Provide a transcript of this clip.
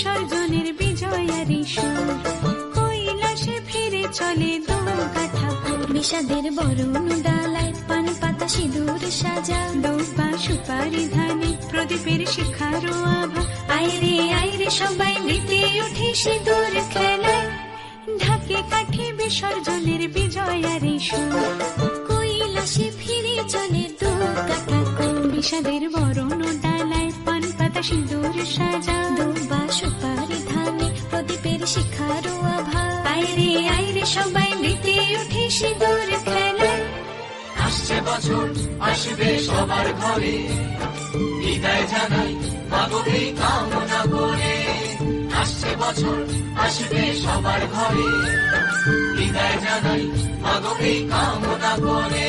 বিসর্জনের বিজয়ারি সুর, কৈলাসে ফিরে চলে দোকাঠা বিষাদের বরণ ডালায় পান পাতা সিঁদুর সাজা, দৌপা সুপারি ধানে প্রদীপের শিখারো আভা। আইরে সবাই মেতে উঠে সিঁদুর খেলায়, ঢাকে কাঠে বিসর্জনের বিজয়ারি সুর, কৈলাসে ফিরে চলে দোকাঠা বিষাদের বরণ ডালায় পান পাতা সিঁদুর সাজা, দৌপা সুপারি ধানে প্রদীপের শিখারো আভা। আইরে সবাই মেতে উঠে সিঁদুর খেলায়। আসছে বছর আসবে সবার ঘরে, বিদায় জানাই মাগোকে কামনা করে। আসছে বছর আসবে সবার ঘরে, বিদায় জানাই মাগোকে কামনা করে।